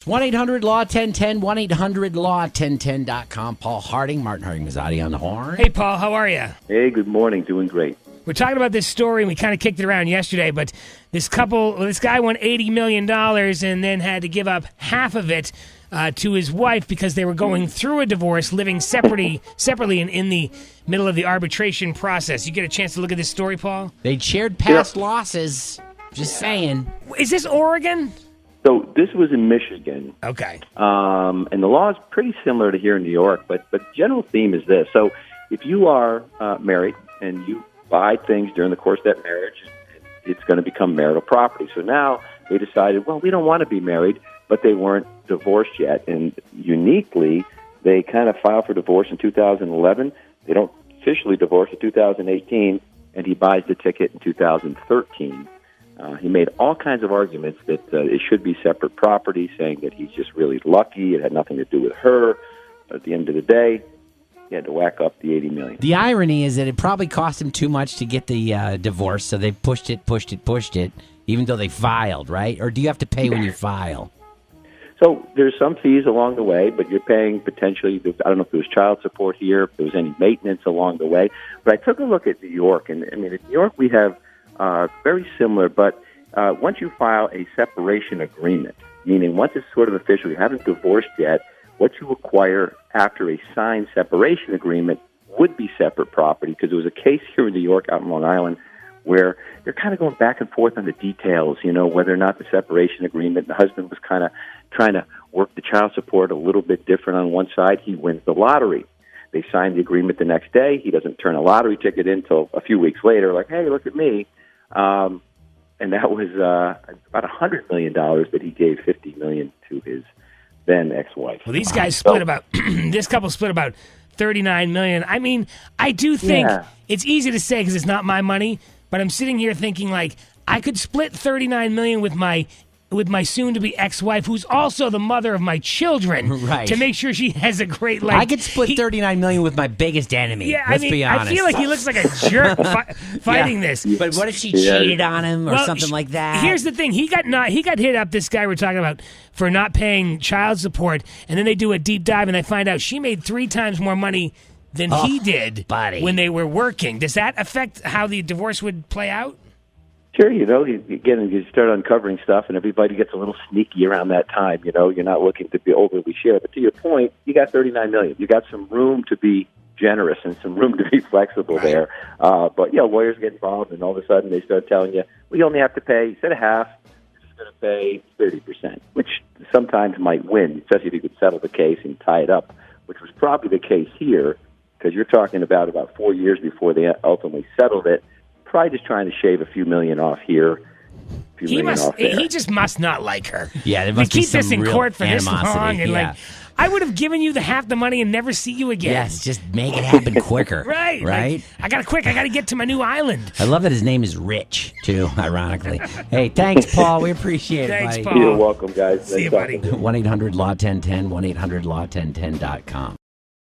1-800-LAW-1010, 1-800-LAW-1010.com. Paul Harding, Martin Harding Mazzotti on the horn. Hey, Paul, how are you? Hey, good morning. Doing great. We're talking about this story, and we kind of kicked it around yesterday, but this guy won $80 million and then had to give up half of it to his wife because they were going through a divorce, living separately and in the middle of the arbitration process. You get a chance to look at this story, Paul? They shared past losses. Just saying. Is this Oregon? So this was in Michigan. Okay. And the law is pretty similar to here in New York, but the general theme is this. So if you are married and you buy things during the course of that marriage, it's going to become marital property. So now they decided, well, we don't want to be married, but they weren't divorced yet. And uniquely, they kind of filed for divorce in 2011. They don't officially divorce in 2018, and he buys the ticket in 2013. He made all kinds of arguments that it should be separate property, saying that he's just really lucky. It had nothing to do with her. But at the end of the day, he had to whack up the $80 million. The irony is that it probably cost him too much to get the divorce, so they pushed it, even though they filed, right? Or do you have to pay when you file? So there's some fees along the way, but you're paying potentially, I don't know if there was child support here, if there was any maintenance along the way. But I took a look at New York, and I mean, in New York we have very similar, but once you file a separation agreement, meaning once it's sort of official, you haven't divorced yet, what you acquire after a signed separation agreement would be separate property, because there was a case here in New York out in Long Island where they're kind of going back and forth on the details, you know, whether or not the separation agreement, the husband was kind of trying to work the child support a little bit different on one side. He wins the lottery. They sign the agreement the next day. He doesn't turn a lottery ticket in until a few weeks later, like, hey, look at me. And that was about $100 million that he gave $50 million to his then ex-wife. Well, these guys split about this couple split about $39 million. I mean, I do think it's easy to say because it's not my money, but I'm sitting here thinking like I could split $39 million with my soon-to-be ex-wife, who's also the mother of my children, right, to make sure she has a great life. I could split $39 million with my biggest enemy. Yeah, let's be honest. I feel like he looks like a jerk fighting this. But what if she cheated on him or something like that? Here's the thing: he got hit up. This guy we're talking about for not paying child support, and then they do a deep dive and they find out she made 3 times more money than he did when they were working. Does that affect how the divorce would play out? Sure, you know, again, you start uncovering stuff, and everybody gets a little sneaky around that time. You know, you're not looking to be overly shared. But to your point, you got $39 million. You got some room to be generous and some room to be flexible there. But, you know, lawyers get involved, and all of a sudden they start telling you, well, you only have to pay, instead of half, you're just going to pay 30%, which sometimes might win, especially if you could settle the case and tie it up, which was probably the case here, because you're talking about 4 years before they ultimately settled it. Probably just trying to shave a few million off here, He just must not like her. Yeah, there must be keep some this in real court for animosity. this long, and yeah. like, I would have given you the half the money and never see you again. Yes, just make it happen quicker. Right. Like, I got to get to my new island. I love that his name is Rich, too, ironically. Hey, thanks, Paul. We appreciate it, buddy. Paul. You're welcome, guys. See you, buddy. 1-800-LAW-1010, 1-800-LAW-1010.com.